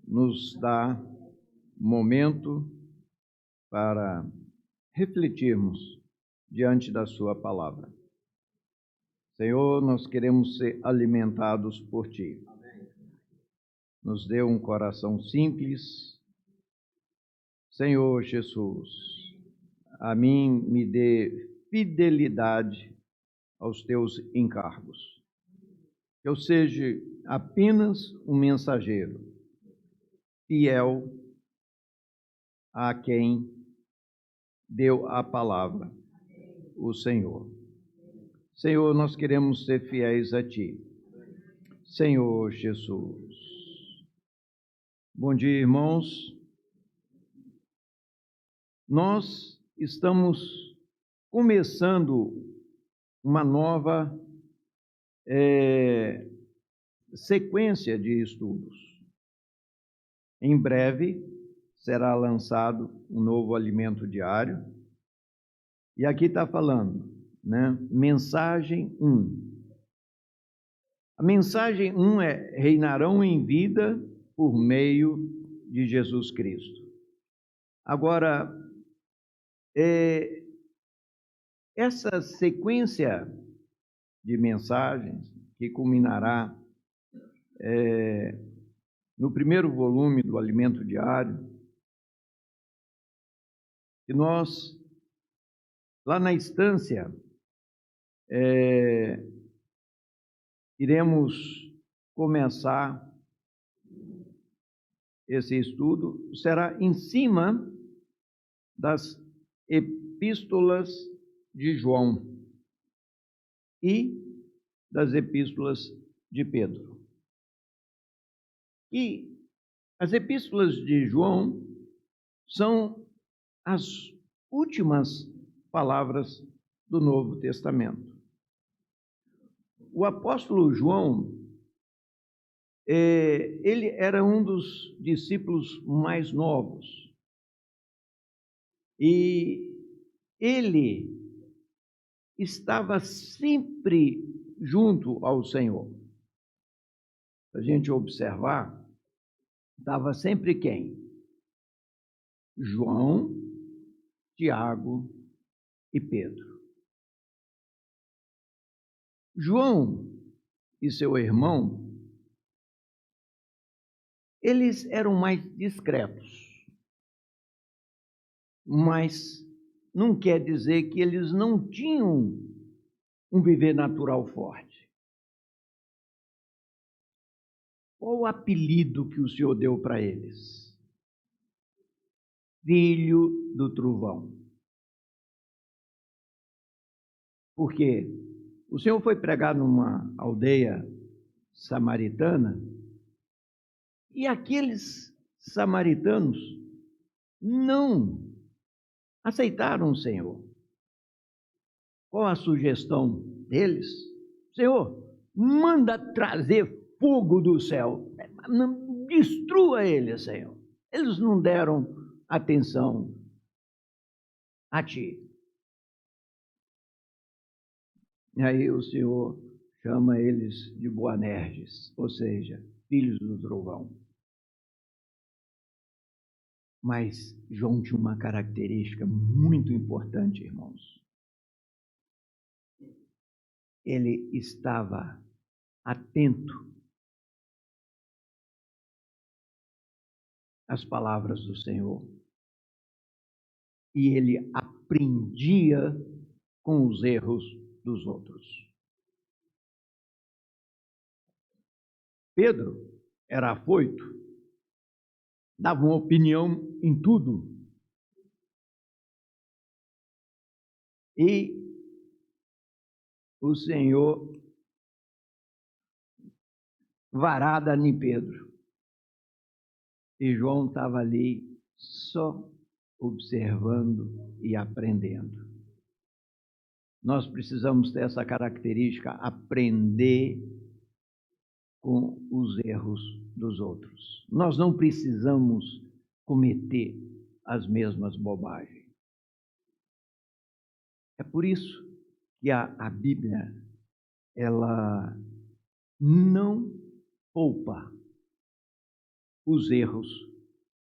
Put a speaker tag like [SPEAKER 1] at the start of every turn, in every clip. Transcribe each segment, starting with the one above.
[SPEAKER 1] Nos dá momento para refletirmos diante da sua palavra. Senhor, nós queremos ser alimentados por Ti. Nos dê um coração simples. Senhor Jesus, a mim me dê fidelidade aos Teus encargos. Que eu seja apenas um mensageiro, fiel a quem deu a palavra, o Senhor. Senhor, nós queremos ser fiéis a Ti. Senhor Jesus. Bom dia, irmãos. Nós estamos começando uma nova sequência de estudos. Em breve será lançado um novo alimento diário. E aqui está falando, né? Mensagem 1. A mensagem 1 é: reinarão em vida por meio de Jesus Cristo. Agora, essa sequência de mensagens, que culminará no primeiro volume do Alimento Diário, que nós, lá na estância, iremos começar esse estudo, será em cima das epístolas de João e das epístolas de Pedro. E as epístolas de João são as últimas palavras do Novo Testamento. O apóstolo João, ele era um dos discípulos mais novos. E ele estava sempre junto ao Senhor. Se a gente observar, estava sempre quem? João, Tiago e Pedro. João e seu irmão, eles eram mais discretos, mas não quer dizer que eles não tinham um viver natural forte. Qual o apelido que o Senhor deu para eles? Filho do trovão. Por quê? O Senhor foi pregar numa aldeia samaritana e aqueles samaritanos não aceitaram o Senhor. Qual a sugestão deles? Senhor, manda trazer fogo do céu. Não destrua eles, Senhor. Eles não deram atenção a Ti. E aí o Senhor chama eles de Boanerges, ou seja, filhos do trovão. Mas João tinha uma característica muito importante, irmãos. Ele estava atento às palavras do Senhor. E ele aprendia com os erros dos outros. Pedro era afoito, dava uma opinião em tudo. E o Senhor varada em Pedro. E João estava ali só observando e aprendendo. Nós precisamos ter essa característica, aprender com os erros dos outros. Nós não precisamos cometer as mesmas bobagens. É por isso que a Bíblia, ela não poupa os erros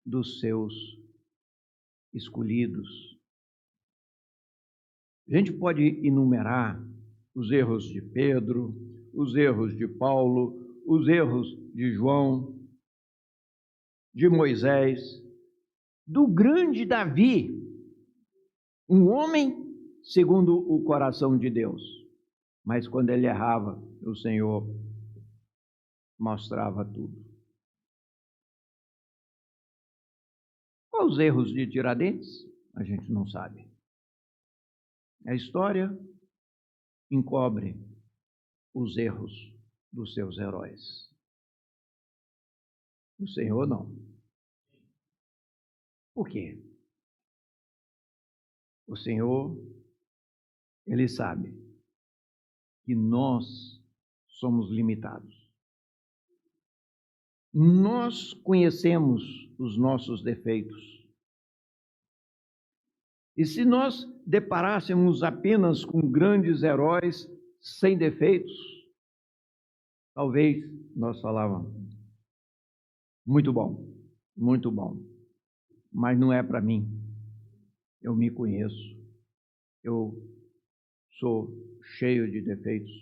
[SPEAKER 1] dos seus escolhidos. A gente pode enumerar os erros de Pedro, os erros de Paulo, os erros de João, de Moisés, do grande Davi, um homem segundo o coração de Deus. Mas quando ele errava, o Senhor mostrava tudo. Quais os erros de Tiradentes? A gente não sabe. A história encobre os erros dos seus heróis. O Senhor não. Por quê? O Senhor, Ele sabe que nós somos limitados. Nós conhecemos os nossos defeitos. E se nós deparássemos apenas com grandes heróis sem defeitos, talvez nós falávamos, muito bom, mas não é para mim. Eu me conheço, eu sou cheio de defeitos.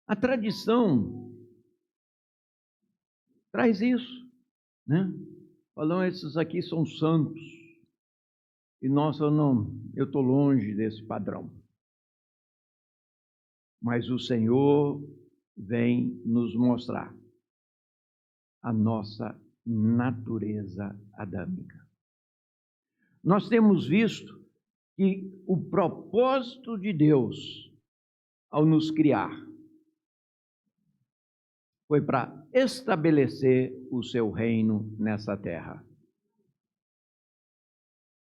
[SPEAKER 1] A tradição traz isso, né? Falando, esses aqui são santos. E nossa, eu estou longe desse padrão. Mas o Senhor vem nos mostrar a nossa natureza adâmica. Nós temos visto que o propósito de Deus ao nos criar foi para estabelecer o seu reino nessa terra.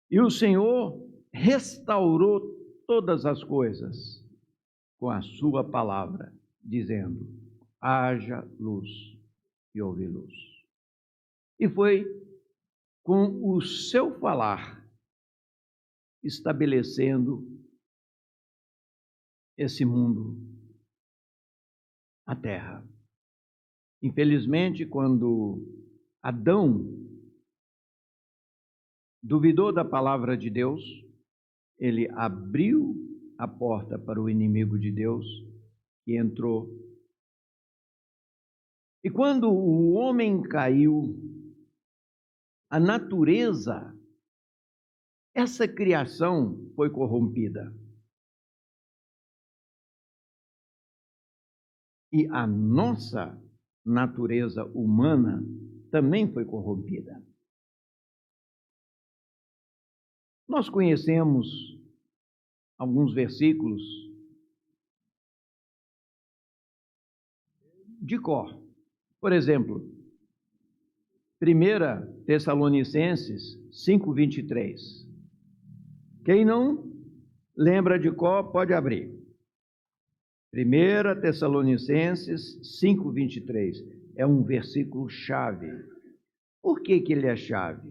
[SPEAKER 1] E o Senhor restaurou todas as coisas com a sua palavra, dizendo, haja luz, e houve luz. E foi com o seu falar estabelecendo esse mundo, a terra. Infelizmente, quando Adão duvidou da palavra de Deus, ele abriu a porta para o inimigo de Deus e entrou. E quando o homem caiu, a natureza, essa criação foi corrompida. E a nossa natureza humana também foi corrompida. Nós conhecemos alguns versículos de cor. Por exemplo, 1 Tessalonicenses 5:23. Quem não lembra de cor, pode abrir. 1 Tessalonicenses 5:23. É um versículo chave. Por que ele é chave?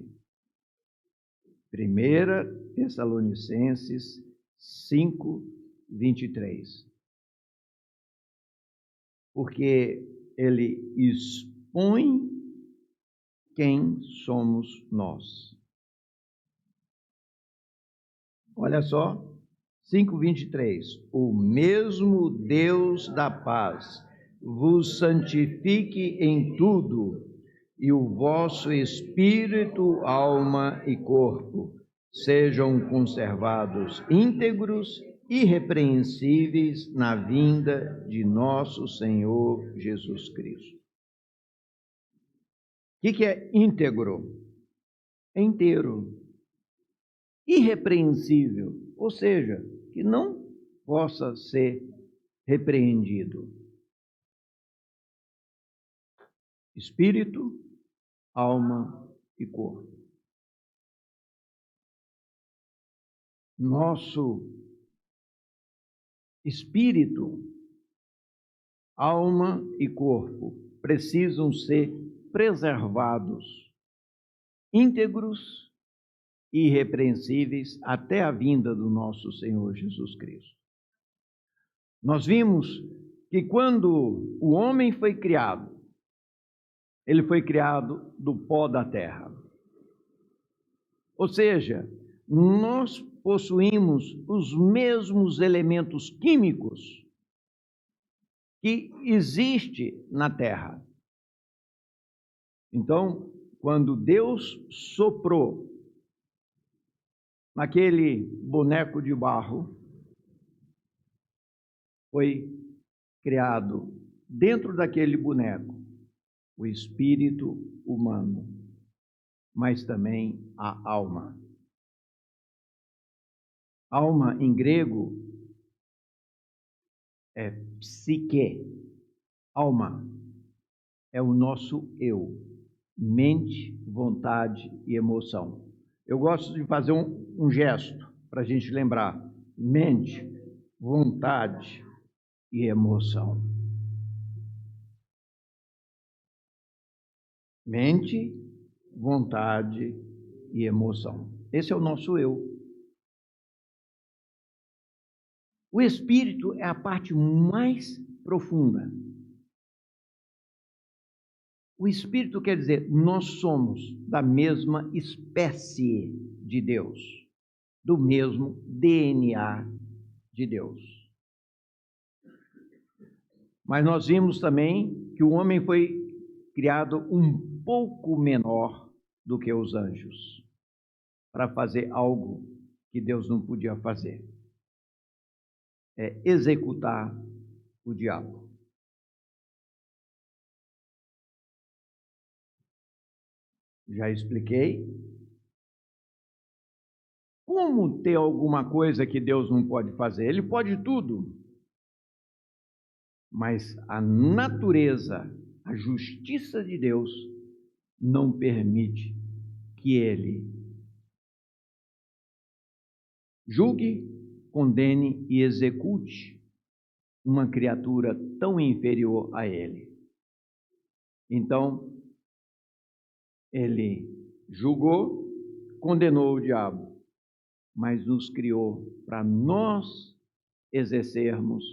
[SPEAKER 1] 1 Tessalonicenses 5:23. Porque ele expõe quem somos nós. Olha só, 5:23. O mesmo Deus da paz vos santifique em tudo, e o vosso espírito, alma e corpo sejam conservados íntegros, irrepreensíveis na vinda de nosso Senhor Jesus Cristo. O que é íntegro? É inteiro. Irrepreensível, ou seja, que não possa ser repreendido. Espírito, alma e corpo. Nosso espírito, alma e corpo precisam ser preservados, íntegros e irrepreensíveis até a vinda do nosso Senhor Jesus Cristo. Nós vimos que quando o homem foi criado, Ele foi criado do pó da terra. Ou seja, nós possuímos os mesmos elementos químicos que existe na terra. Então, quando Deus soprou naquele boneco de barro, foi criado dentro daquele boneco o espírito humano, mas também a alma. Alma em grego é psique. Alma é o nosso eu, mente, vontade e emoção. Eu gosto de fazer um gesto para a gente lembrar: mente, vontade e emoção. Mente, vontade e emoção. Esse é o nosso eu. O espírito é a parte mais profunda. O espírito quer dizer, nós somos da mesma espécie de Deus, do mesmo DNA de Deus. Mas nós vimos também que o homem foi criado um pouco menor do que os anjos, para fazer algo que Deus não podia fazer. É executar o diabo. Já expliquei. Como ter alguma coisa que Deus não pode fazer? Ele pode tudo. Mas a natureza, a justiça de Deus, não permite que ele julgue, condene e execute uma criatura tão inferior a ele. Então, ele julgou, condenou o diabo, mas nos criou para nós exercermos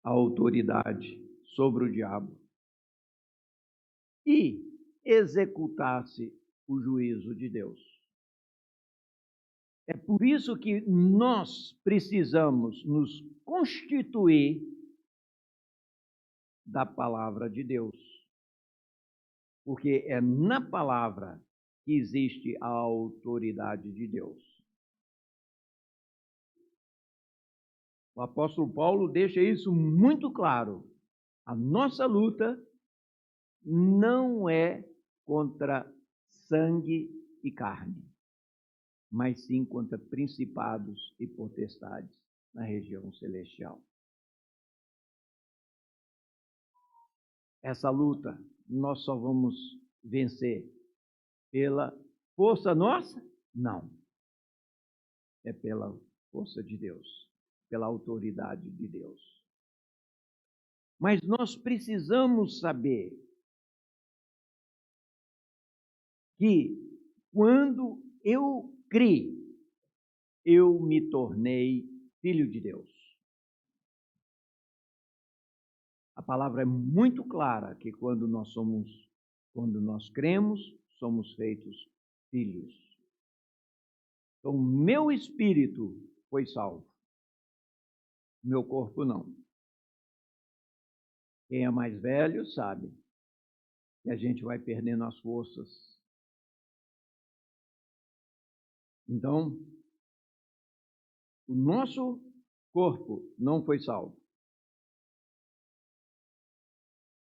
[SPEAKER 1] a autoridade sobre o diabo e executasse o juízo de Deus. É por isso que nós precisamos nos constituir da palavra de Deus, porque é na palavra que existe a autoridade de Deus. O apóstolo Paulo deixa isso muito claro. A nossa luta não é contra sangue e carne, mas sim contra principados e potestades na região celestial. Essa luta nós só vamos vencer pela força nossa? Não. É pela força de Deus, pela autoridade de Deus. Mas nós precisamos saber que quando eu criei, eu me tornei filho de Deus. A palavra é muito clara que quando nós cremos, somos feitos filhos. Então, meu espírito foi salvo, meu corpo não. Quem é mais velho sabe que a gente vai perdendo as forças. Então, o nosso corpo não foi salvo.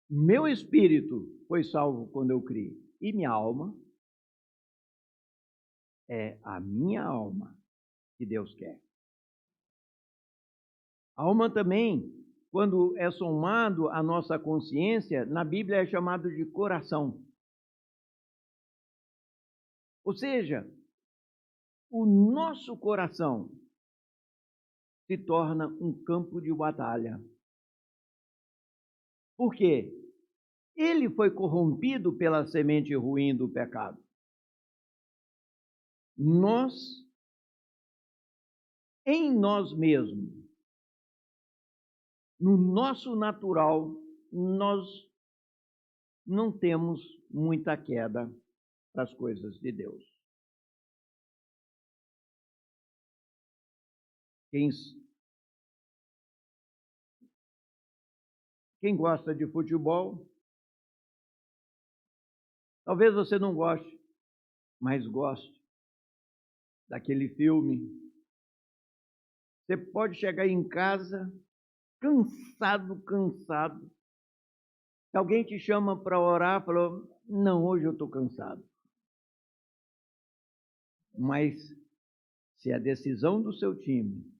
[SPEAKER 1] Meu espírito foi salvo quando eu criei. E minha alma é a minha alma que Deus quer. A alma também, quando é somado à nossa consciência, na Bíblia é chamado de coração. Ou seja, o nosso coração se torna um campo de batalha. Por quê? Ele foi corrompido pela semente ruim do pecado. Nós, em nós mesmos, no nosso natural, nós não temos muita queda para as coisas de Deus. Quem gosta de futebol, talvez você não goste, mas goste daquele filme. Você pode chegar em casa cansado. Se alguém te chama para orar, falou, não, hoje eu estou cansado. Mas se a decisão do seu time,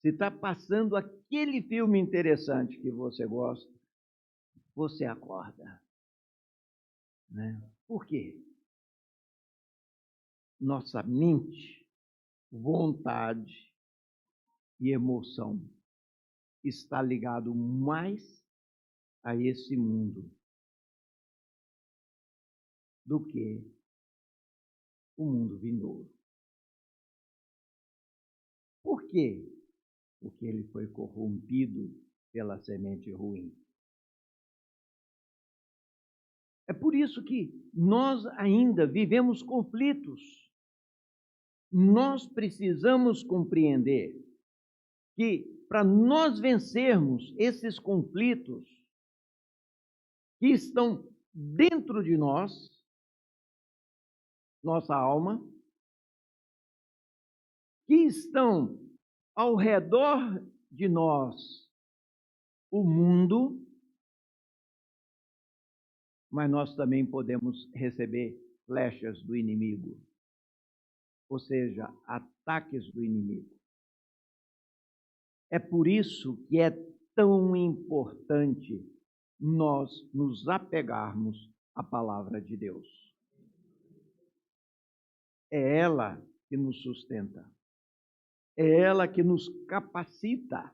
[SPEAKER 1] se está passando aquele filme interessante que você gosta, você acorda. Né? Por quê? Nossa mente, vontade e emoção está ligado mais a esse mundo do que o mundo vindouro. Por quê? Porque ele foi corrompido pela semente ruim. É por isso que nós ainda vivemos conflitos. Nós precisamos compreender que para nós vencermos esses conflitos que estão dentro de nós, nossa alma, que estão ao redor de nós, o mundo, mas nós também podemos receber flechas do inimigo, ou seja, ataques do inimigo. É por isso que é tão importante nós nos apegarmos à palavra de Deus. É ela que nos sustenta. É ela que nos capacita.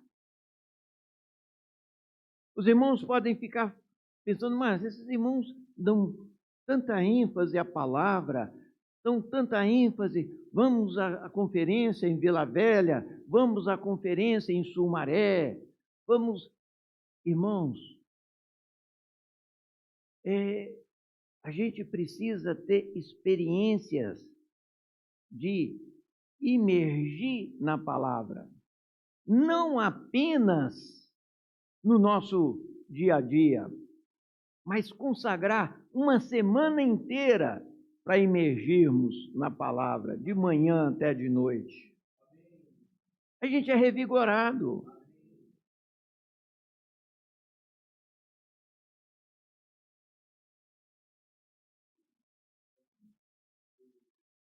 [SPEAKER 1] Os irmãos podem ficar pensando, mas esses irmãos dão tanta ênfase à palavra, dão tanta ênfase, vamos à conferência em Vila Velha, vamos à conferência em Sumaré, vamos... Irmãos, a gente precisa ter experiências de imergir na palavra, não apenas no nosso dia a dia, mas consagrar uma semana inteira para imergirmos na palavra, de manhã até de noite. A gente é revigorado.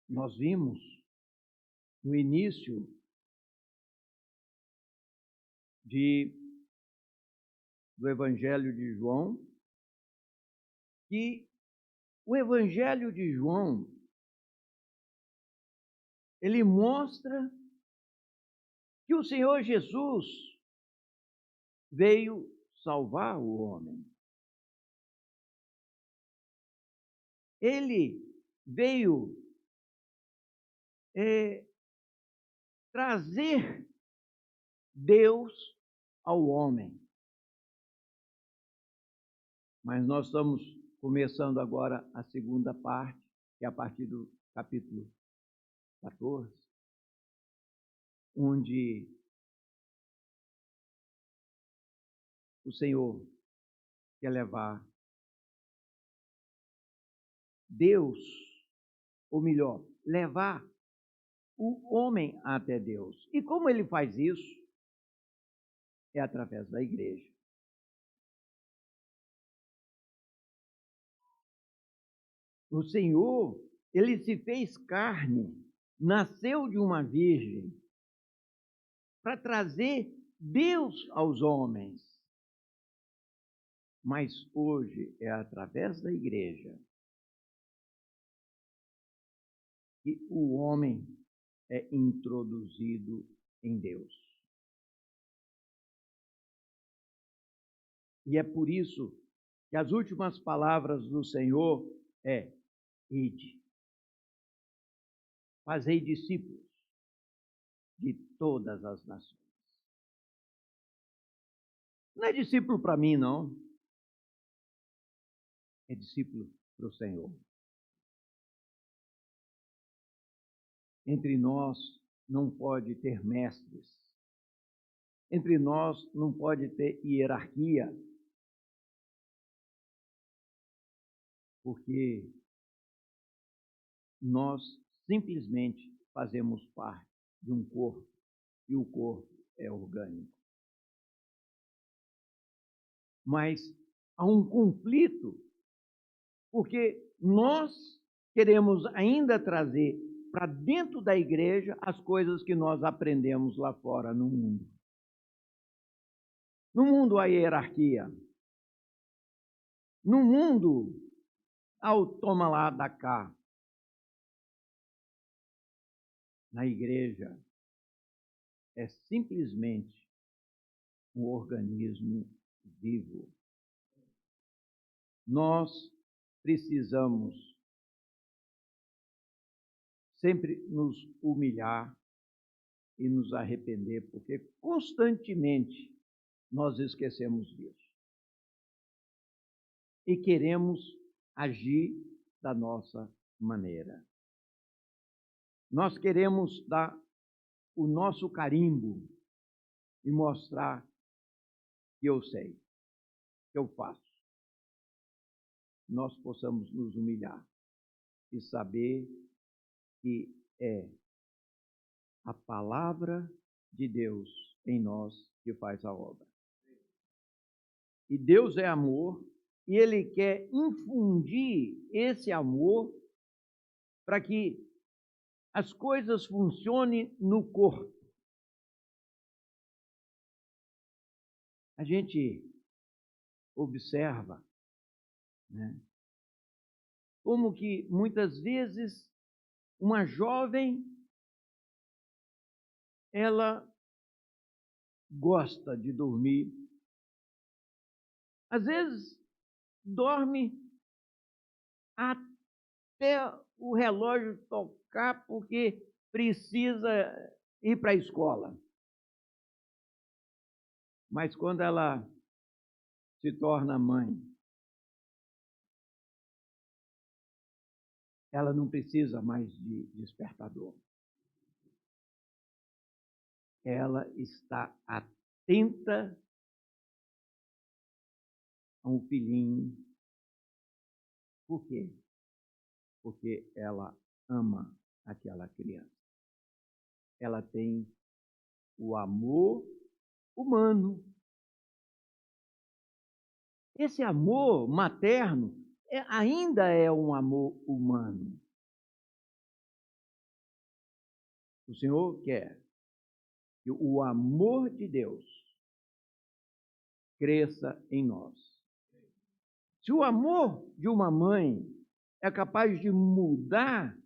[SPEAKER 1] Nós vimos no início do Evangelho de João que o Evangelho de João ele mostra que o Senhor Jesus veio salvar o homem. Ele veio trazer Deus ao homem. Mas nós estamos começando agora a segunda parte, que é a partir do capítulo 14, onde o Senhor quer levar Deus, ou melhor, levar o homem até Deus. E como ele faz isso? É através da igreja. O Senhor, ele se fez carne, nasceu de uma virgem, para trazer Deus aos homens. Mas hoje é através da igreja que o homem é introduzido em Deus. E é por isso que as últimas palavras do Senhor é: ide, fazei discípulos de todas as nações. Não é discípulo para mim, não. é discípulo do Senhor. Entre nós não pode ter mestres. Entre nós não pode ter hierarquia. Porque nós simplesmente fazemos parte de um corpo e o corpo é orgânico. Mas há um conflito, porque nós queremos ainda trazer para dentro da igreja as coisas que nós aprendemos lá fora no mundo. No mundo há hierarquia. No mundo há o toma lá da cá. Na igreja é simplesmente um organismo vivo. Nós precisamos sempre nos humilhar e nos arrepender, porque constantemente nós esquecemos disso. E queremos agir da nossa maneira. Nós queremos dar o nosso carimbo e mostrar que eu sei, que eu faço. Nós possamos nos humilhar e saber que é a palavra de Deus em nós que faz a obra. E Deus é amor, e Ele quer infundir esse amor para que as coisas funcionem no corpo. A gente observa, né, como que muitas vezes uma jovem, ela gosta de dormir. Às vezes, dorme até o relógio tocar porque precisa ir para a escola. Mas quando ela se torna mãe, ela não precisa mais de despertador. Ela está atenta a um filhinho. Por quê? Porque ela ama aquela criança. Ela tem o amor humano. Esse amor materno ainda é um amor humano. O Senhor quer que o amor de Deus cresça em nós. Se o amor de uma mãe é capaz de mudar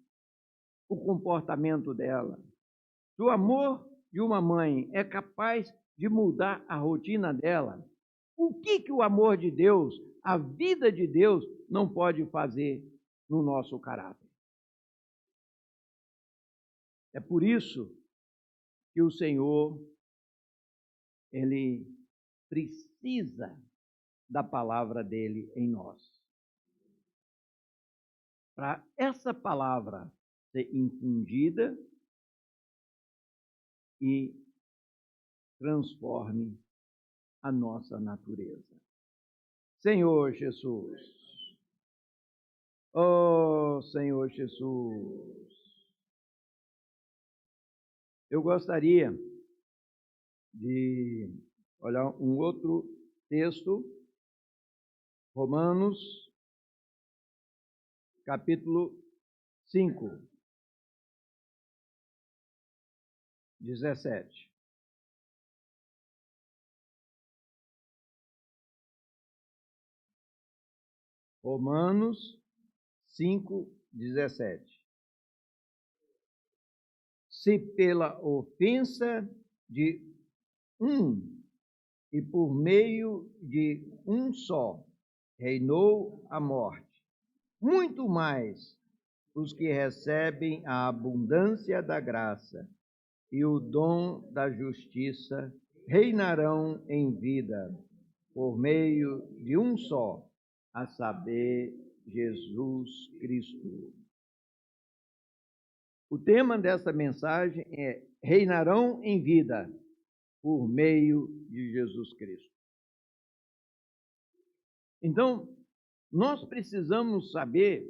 [SPEAKER 1] o comportamento dela, se o amor de uma mãe é capaz de mudar a rotina dela, o que o amor de Deus, a vida de Deus, não pode fazer no nosso caráter? É por isso que o Senhor, Ele precisa da palavra dele em nós. Para essa palavra ser infundida e transforme a nossa natureza. Senhor Jesus. Oh, Senhor Jesus. Eu gostaria de olhar um outro texto, Romanos, capítulo 5, 17. Romanos 5, 17. Se pela ofensa de um e por meio de um só reinou a morte, muito mais os que recebem a abundância da graça e o dom da justiça reinarão em vida por meio de um só, a saber, Jesus Cristo. O tema dessa mensagem é: reinarão em vida por meio de Jesus Cristo. Então, nós precisamos saber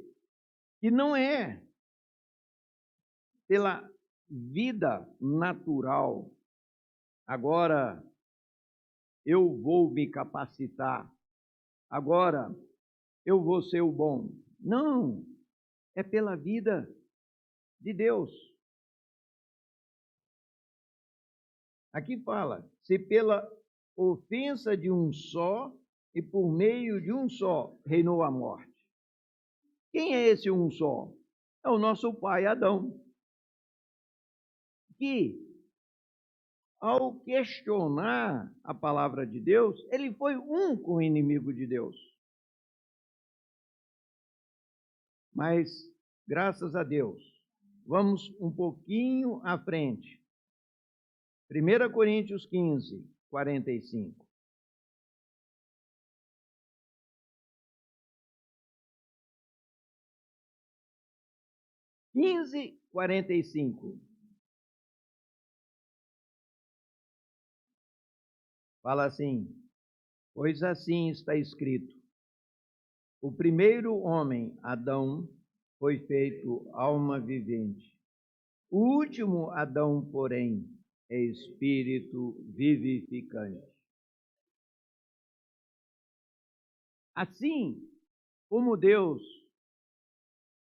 [SPEAKER 1] que não é pela vida natural, agora eu vou me capacitar, agora eu vou ser o bom. Não, é pela vida de Deus. Aqui fala, se pela ofensa de um só e por meio de um só reinou a morte. Quem é esse um só? É o nosso pai Adão, que, ao questionar a palavra de Deus, ele foi um com o inimigo de Deus. Mas, graças a Deus, vamos um pouquinho à frente. 1 Coríntios 15, 45. 15:45. Fala assim: pois assim está escrito: o primeiro homem, Adão, foi feito alma vivente. O último Adão, porém, é espírito vivificante. Assim como Deus,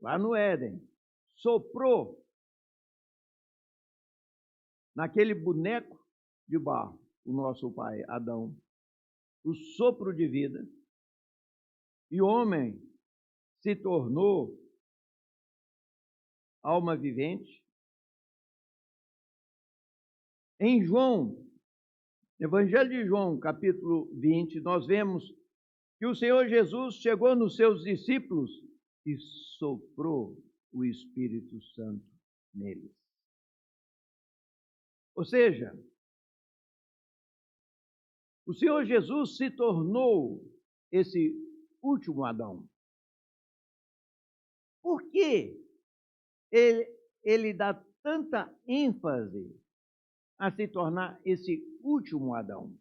[SPEAKER 1] lá no Éden, soprou naquele boneco de barro, o nosso pai Adão, o sopro de vida, e o homem se tornou alma vivente. Em João, Evangelho de João, capítulo 20, nós vemos que o Senhor Jesus chegou nos seus discípulos e soprou o Espírito Santo neles. Ou seja, o Senhor Jesus se tornou esse último Adão. Por que ele dá tanta ênfase a se tornar esse último Adão?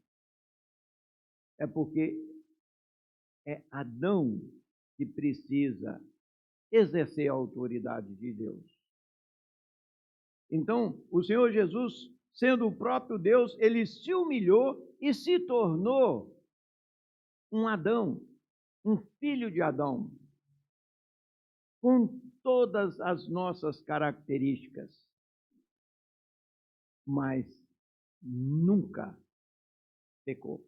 [SPEAKER 1] É porque é Adão que precisa exercer a autoridade de Deus. Então, o Senhor Jesus, sendo o próprio Deus, ele se humilhou e se tornou um Adão, um filho de Adão, com todas as nossas características, mas nunca pecou.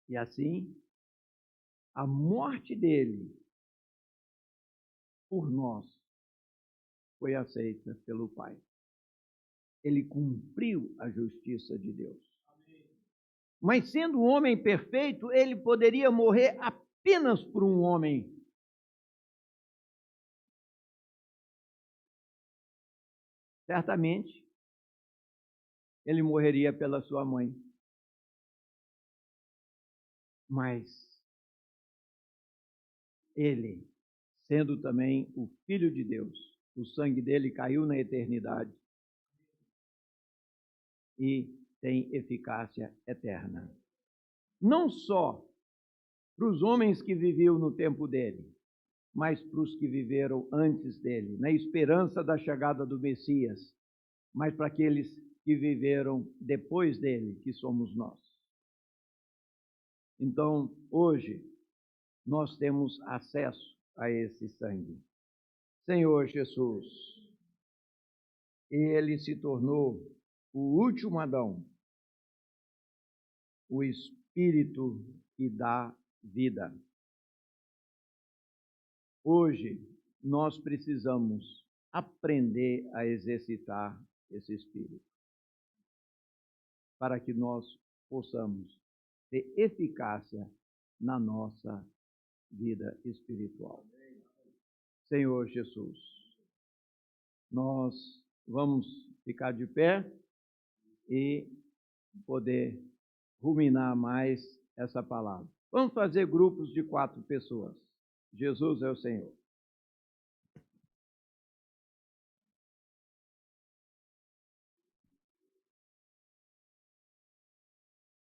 [SPEAKER 1] E assim, a morte dele por nós foi aceita pelo Pai. Ele cumpriu a justiça de Deus. Mas sendo um homem perfeito, ele poderia morrer apenas por um homem. Certamente, ele morreria pela sua mãe. Mas ele, sendo também o Filho de Deus, o sangue dele caiu na eternidade e tem eficácia eterna. Não só para os homens que viviam no tempo dele, mas para os que viveram antes dele, na esperança da chegada do Messias, mas para aqueles que viveram depois dele, que somos nós. Então, hoje, nós temos acesso a esse sangue. Senhor Jesus, ele se tornou o último Adão, o Espírito que dá vida. Hoje, nós precisamos aprender a exercitar esse Espírito, para que nós possamos ter eficácia na nossa vida espiritual. Senhor Jesus, nós vamos ficar de pé e poder ruminar mais essa palavra. Vamos fazer grupos de 4 pessoas. Jesus é o Senhor.